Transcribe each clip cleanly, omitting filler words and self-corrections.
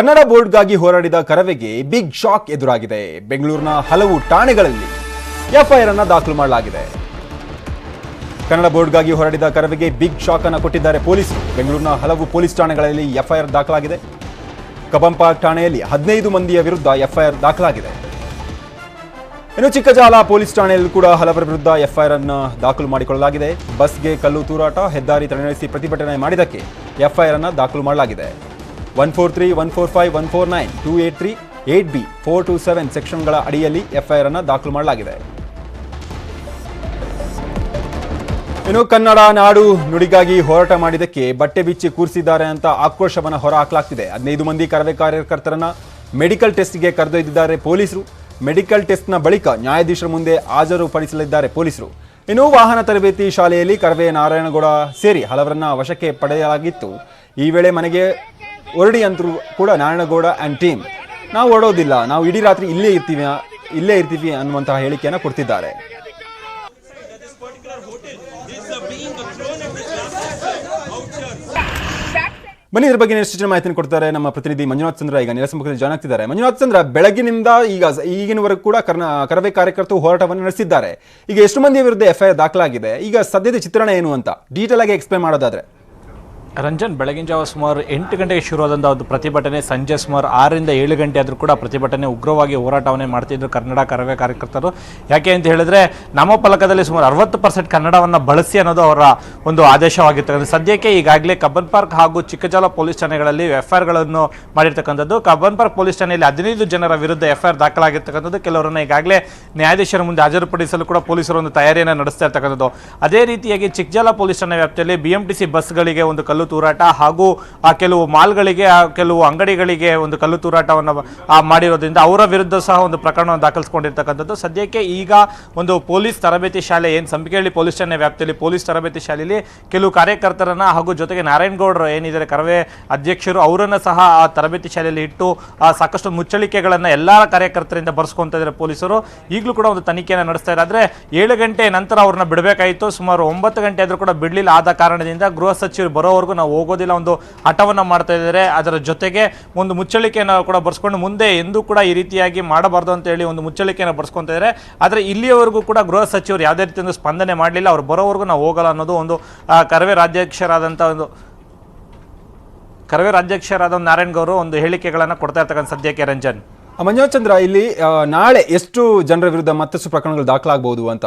ಕನ್ನಡ ಬೋರ್ಡ್ಗಾಗಿ ಹೋರಾಡಿದ ಕರವೆಗೆ big shock ಎದುರಾಗಿದೆ. ಬೆಂಗಳೂರಿನ ಹಲವು ಠಾಣೆಗಳಲ್ಲಿ ಎಫ್ಐಆರ್ ಅನ್ನು ದಾಖಲು ಮಾಡಲಾಗಿದೆ. ಕನ್ನಡ ಬೋರ್ಡ್ಗಾಗಿ ಹೋರಾಡಿದ ಕರವೆಗೆ ಬಿಗ್ ಶಾಕ್ ಅನ್ನು ಕೊಟ್ಟಿದ್ದಾರೆ ಪೊಲೀಸರು. ಬೆಂಗಳೂರಿನ ಹಲವು ಪೊಲೀಸ್ ಠಾಣೆಗಳಲ್ಲಿ ಎಫ್ಐಆರ್ ದಾಖಲಾಗಿದೆ. ಕಬ್ಬನ್ ಪಾರ್ಕ್ ಠಾಣೆಯಲ್ಲಿ 15 ಮಂದಿಯ ವಿರುದ್ಧ ಎಫ್ಐಆರ್ ದಾಖಲಾಗಿದೆ. ಇನ್ನು ಚಿಕ್ಕಜಾಲ ಪೊಲೀಸ್ ಠಾಣೆಯಲ್ಲಿ ಕೂಡ ಹಲವರ ವಿರುದ್ಧ ಎಫ್ಐಆರ್ ಅನ್ನು ದಾಖಲು ಮಾಡಿಕೊಳ್ಳಲಾಗಿದೆ. ಬಸ್ಗೆ ಕಲ್ಲು ತೂರಾಟ, ಹೆದ್ದಾರಿ ತಡೆ ನಡೆಸಿ ಪ್ರತಿಭಟನೆ ಮಾಡಿದ್ದಕ್ಕೆ ಎಫ್ಐಆರ್ ಅನ್ನು ದಾಖಲು ಮಾಡಲಾಗಿದೆ. 143, 145, 149, 283, 8B, 427 ಸೆಕ್ಷನ್ಗಳ ಅಡಿಯಲ್ಲಿ ಎಫ್ಐಆರ್ ಅನ್ನು ದಾಖಲು ಮಾಡಲಾಗಿದೆ. ಇನ್ನು ಕನ್ನಡ ನಾಡು ನುಡಿಗಾಗಿ ಹೋರಾಟ ಮಾಡಿದ್ದಕ್ಕೆ ಬಟ್ಟೆ ಬಿಚ್ಚಿ ಕೂರಿಸಿದ್ದಾರೆ ಅಂತ ಆಕ್ರೋಶವನ್ನು ಹೊರಹಾಕಲಾಗ್ತಿದೆ. 15 ಮಂದಿ ಕರವೇ ಕಾರ್ಯಕರ್ತರನ್ನ ಮೆಡಿಕಲ್ ಟೆಸ್ಟ್ಗೆ ಕರೆದೊಯ್ದಿದ್ದಾರೆ ಪೊಲೀಸರು. ಮೆಡಿಕಲ್ ಟೆಸ್ಟ್ನ ಬಳಿಕ ನ್ಯಾಯಾಧೀಶರ ಮುಂದೆ ಹಾಜರುಪಡಿಸಲಿದ್ದಾರೆ ಪೊಲೀಸರು. ಇನ್ನು ವಾಹನ ತರಬೇತಿ ಶಾಲೆಯಲ್ಲಿ ಕರವೇ ನಾರಾಯಣಗೌಡ ಸೇರಿ ಹಲವರನ್ನ ವಶಕ್ಕೆ ಪಡೆಯಲಾಗಿತ್ತು. ಈ ವೇಳೆ ಮನೆಗೆ ಹೊರಡಿ ಅಂತರೂ ಕೂಡ ನಾರಾಯಣಗೌಡ ಆ್ಯಂಡ್ ಟೀಮ್ ನಾವು ಹೊರಡೋದಿಲ್ಲ, ನಾವು ಇಡೀ ರಾತ್ರಿ ಇಲ್ಲೇ ಇರ್ತೀವಿ ಅನ್ನುವಂತಹ ಹೇಳಿಕೆಯನ್ನು ಕೊಡ್ತಿದ್ದಾರೆ. ಬನ್ನಿ ಇದ್ರ ಬಗ್ಗೆ ಹೆಚ್ಚಿನ ಮಾಹಿತಿ ಕೊಡ್ತಾರೆ ನಮ್ಮ ಪ್ರತಿನಿಧಿ ಮಂಜುನಾಥ್ ಚಂದ್ರ. ಈಗ ನೇರ ಸಂಪರ್ಕದಲ್ಲಿ ಜಾಯ್ನ್ ಆಗ್ತಿದ್ದಾರೆ. ಮಂಜುನಾಥ್ ಚಂದ್ರ, ಬೆಳಗಿನಿಂದ ಈಗಿನವರೆಗೂ ಕೂಡ ಕರವೇ ಕಾರ್ಯಕರ್ತರು ಹೋರಾಟವನ್ನು ನಡೆಸಿದ್ದಾರೆ. ಈಗ ಎಷ್ಟು ಮಂದಿಯ ವಿರುದ್ಧ ಎಫ್ಐಆರ್ ದಾಖಲಾಗಿದೆ? ಈಗ ಸದ್ಯದ ಚಿತ್ರಣ ಏನು ಅಂತ ಡೀಟೇಲ್ ಆಗಿ ಎಕ್ಸ್ಪ್ಲೇನ್ ಮಾಡೋದಾದ್ರೆ. ರಂಜನ್, ಬೆಳಗಿನ ಜಾವ ಸುಮಾರು 8 ಗಂಟೆಗೆ ಶುರುವಾದಂಥ ಒಂದು ಪ್ರತಿಭಟನೆ ಸಂಜೆ ಸುಮಾರು 6ರಿಂದ 7 ಗಂಟೆ ಆದರೂ ಕೂಡ ಪ್ರತಿಭಟನೆ ಉಗ್ರವಾಗಿ ಹೋರಾಟವನ್ನೇ ಮಾಡ್ತಿದ್ರು ಕನ್ನಡ ಕರವೇ ಕಾರ್ಯಕರ್ತರು. ಯಾಕೆ ಅಂತ ಹೇಳಿದ್ರೆ ನಾಮಫಲಕದಲ್ಲಿ ಸುಮಾರು 60% ಕನ್ನಡವನ್ನು ಬಳಸಿ ಅನ್ನೋದು ಅವರ ಒಂದು ಆದೇಶವಾಗಿರ್ತಕ್ಕಂಥ. ಸದ್ಯಕ್ಕೆ ಈಗಾಗಲೇ ಕಬ್ಬನ್ ಪಾರ್ಕ್ ಹಾಗೂ ಚಿಕ್ಕಜಾಲ ಪೊಲೀಸ್ ಠಾಣೆಗಳಲ್ಲಿ ಎಫ್ಐಆರ್ಗಳನ್ನು ಮಾಡಿರ್ತಕ್ಕಂಥದ್ದು. ಕಬ್ಬನ್ ಪಾರ್ಕ್ ಪೊಲೀಸ್ ಠಾಣೆಯಲ್ಲಿ 15 ಜನರ ವಿರುದ್ಧ ಎಫ್ಐಆರ್ ದಾಖಲಾಗಿರ್ತಕ್ಕಂಥದ್ದು. ಕೆಲವರನ್ನ ಈಗಾಗಲೇ ನ್ಯಾಯಾಧೀಶರ ಮುಂದೆ ಹಾಜರುಪಡಿಸಲು ಕೂಡ ಪೊಲೀಸರು ಒಂದು ತಯಾರಿಯನ್ನು ನಡೆಸ್ತಾ ಇರ್ತಕ್ಕಂಥದ್ದು. ಅದೇ ರೀತಿಯಾಗಿ ಚಿಕ್ಕಜಾಲ ಪೊಲೀಸ್ ಠಾಣೆ ವ್ಯಾಪ್ತಿಯಲ್ಲಿ BMTC ಬಸ್ಗಳಿಗೆ ಒಂದು ಕಲ್ಲು ತೂರಾಟ ಹಾಗೂ ಕೆಲವು ಮಾಲ್ಗಳಿಗೆ ಕೆಲವು ಅಂಗಡಿಗಳಿಗೆ ಒಂದು ಕಲ್ಲು ತೂರಾಟವನ್ನು ಮಾಡಿರೋದ್ರಿಂದ ಅವರ ವಿರುದ್ಧ ಸಹ ಒಂದು ಪ್ರಕರಣವನ್ನು ದಾಖಲಿಸಿಕೊಂಡಿರ್ತಕ್ಕಂಥದ್ದು. ಸದ್ಯಕ್ಕೆ ಈಗ ಒಂದು ಪೊಲೀಸ್ ತರಬೇತಿ ಶಾಲೆ ಏನು ಸಂಪಿಗೆಹಳ್ಳಿ ಪೊಲೀಸ್ ಠಾಣೆ ವ್ಯಾಪ್ತಿಯಲ್ಲಿ ಪೊಲೀಸ್ ತರಬೇತಿ ಶಾಲೆಯಲ್ಲಿ ಕೆಲವು ಕಾರ್ಯಕರ್ತರನ್ನ ಹಾಗೂ ಜೊತೆಗೆ ನಾರಾಯಣಗೌಡರು ಏನಿದ್ದಾರೆ ಕರವೇ ಅಧ್ಯಕ್ಷರು ಅವರನ್ನು ಸಹ ಆ ತರಬೇತಿ ಶಾಲೆಯಲ್ಲಿ ಇಟ್ಟು ಸಾಕಷ್ಟು ಮುಚ್ಚಳಿಕೆಗಳನ್ನು ಎಲ್ಲ ಕಾರ್ಯಕರ್ತರಿಂದ ಬರ್ಸ್ಕೊಂತ ಇದ್ದಾರೆ ಪೊಲೀಸರು. ಈಗಲೂ ಕೂಡ ಒಂದು ತನಿಖೆಯನ್ನು ನಡೆಸ್ತಾ ಇದ್ದಾರೆ. ಆದರೆ 7 ಗಂಟೆ ನಂತರ ಅವ್ರನ್ನ ಬಿಡಬೇಕಾಯಿತು. ಸುಮಾರು 9 ಗಂಟೆ ಆದರೂ ಕೂಡ ಬಿಡಲಿಲ್ಲ. ಆದ ಕಾರಣದಿಂದ ಗೃಹ ಸಚಿವರು ಬರೋವರೆಗೂ ನಾವು ಹೋಗೋದಿಲ್ಲ ಒಂದು ಹಠವನ್ನು ಮಾಡ್ತಾ ಇದ್ದಾರೆ. ಅದರ ಜೊತೆಗೆ ಒಂದು ಮುಚ್ಚಳಿಕೆಯನ್ನು ಕೂಡ ಬರ್ಸ್ಕೊಂಡು ಮುಂದೆ ಎಂದೂ ಕೂಡ ಈ ರೀತಿಯಾಗಿ ಮಾಡಬಾರ್ದು ಅಂತ ಹೇಳಿ ಒಂದು ಮುಚ್ಚಳಿಕೆಯನ್ನು ಬರ್ಸ್ಕೊತಾ ಇದ್ದಾರೆ. ಆದರೆ ಇಲ್ಲಿಯವರೆಗೂ ಕೂಡ ಗೃಹ ಸಚಿವರು ಯಾವುದೇ ರೀತಿ ಒಂದು ಸ್ಪಂದನೆ ಮಾಡಲಿಲ್ಲ. ಅವ್ರು ಬರೋವರೆಗೂ ನಾವು ಹೋಗಲ್ಲ ಅನ್ನೋದು ಒಂದು ಕರವೇ ರಾಜ್ಯಾಧ್ಯಕ್ಷರಾದ ನಾರಾಯಣಗೌಡರು ಒಂದು ಹೇಳಿಕೆಗಳನ್ನು ಕೊಡ್ತಾ ಇರ್ತಕ್ಕಂಥ ಸದ್ಯಕ್ಕೆ. ರಂಜನ್, ಮಂಜುನಾಥ್ ಚಂದ್ರ, ಇಲ್ಲಿ ನಾಳೆ ಎಷ್ಟು ಜನರ ವಿರುದ್ಧ ಮತ್ತಷ್ಟು ಪ್ರಕರಣಗಳು ದಾಖಲಾಗಬಹುದು ಅಂತ?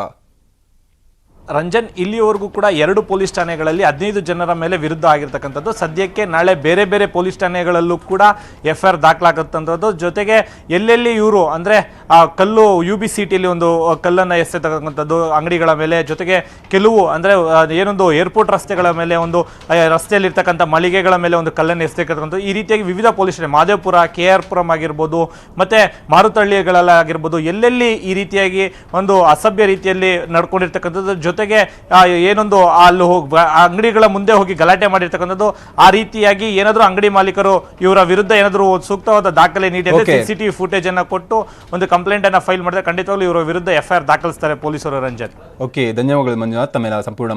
ರಂಜನ್, ಇಲ್ಲಿಯವರೆಗೂ ಕೂಡ 2 ಪೊಲೀಸ್ ಠಾಣೆಗಳಲ್ಲಿ 15 ಜನರ ಮೇಲೆ ವಿರುದ್ಧ ಆಗಿರ್ತಕ್ಕಂಥದ್ದು. ಸದ್ಯಕ್ಕೆ ನಾಳೆ ಬೇರೆ ಬೇರೆ ಪೊಲೀಸ್ ಠಾಣೆಗಳಲ್ಲೂ ಕೂಡ ಎಫ್ಐಆರ್ ದಾಖಲಾಗುತ್ತಂಥದ್ದು. ಜೊತೆಗೆ ಎಲ್ಲೆಲ್ಲಿ ಇವರು ಅಂದರೆ ಕಲ್ಲು UBCTಯಲ್ಲಿ ಒಂದು ಕಲ್ಲನ್ನು ಎಸೆತಕ್ಕಂಥದ್ದು ಅಂಗಡಿಗಳ ಮೇಲೆ, ಜೊತೆಗೆ ಕೆಲವು ಅಂದರೆ ಏನೊಂದು ಏರ್ಪೋರ್ಟ್ ರಸ್ತೆಗಳ ಮೇಲೆ ಒಂದು ರಸ್ತೆಯಲ್ಲಿರ್ತಕ್ಕಂಥ ಮಳಿಗೆಗಳ ಮೇಲೆ ಒಂದು ಕಲ್ಲನ್ನು ಎಸೆತಕ್ಕಂಥದ್ದು. ಈ ರೀತಿಯಾಗಿ ವಿವಿಧ ಪೊಲೀಸ್ ಠಾಣೆ ಮಾದೇವಪುರ, KR ಪುರಂ ಆಗಿರ್ಬೋದು, ಮತ್ತು ಮಾರುತಹಳ್ಳಿಗಳಲ್ಲಾಗಿರ್ಬೋದು, ಎಲ್ಲೆಲ್ಲಿ ಈ ರೀತಿಯಾಗಿ ಒಂದು ಅಸಭ್ಯ ರೀತಿಯಲ್ಲಿ ನಡ್ಕೊಂಡಿರ್ತಕ್ಕಂಥದ್ದು. ಜೊತೆಗೆ ಏನೊಂದು ಅಲ್ಲಿ ಅಂಗಡಿಗಳ ಮುಂದೆ ಹೋಗಿ ಗಲಾಟೆ ಮಾಡಿರ್ತಕ್ಕಂಥದ್ದು. ಆ ರೀತಿಯಾಗಿ ಏನಾದರೂ ಅಂಗಡಿ ಮಾಲೀಕರು ಇವರ ವಿರುದ್ಧ ಏನಾದರೂ ಸೂಕ್ತವಾದ ದಾಖಲೆ ನೀಡಿ CCTV ಫುಟೇಜ್ ಅನ್ನು ಕೊಟ್ಟು ಒಂದು ಕಂಪ್ಲೇಂಟ್ ಅನ್ನು ಫೈಲ್ ಮಾಡಿದ್ರೆ ಖಂಡಿತವಾಗ್ಲೂ ಇವರ ವಿರುದ್ಧ ಎಫ್ಐಆರ್ ದಾಖಲಿಸ್ತಾರೆ ಪೊಲೀಸರು. ರಂಜನ್, ಓಕೆ, ಧನ್ಯವಾದಗಳು ಮಂಜುನಾಥ್, ತಮ್ಮೆಲ್ಲ ಸಂಪೂರ್ಣ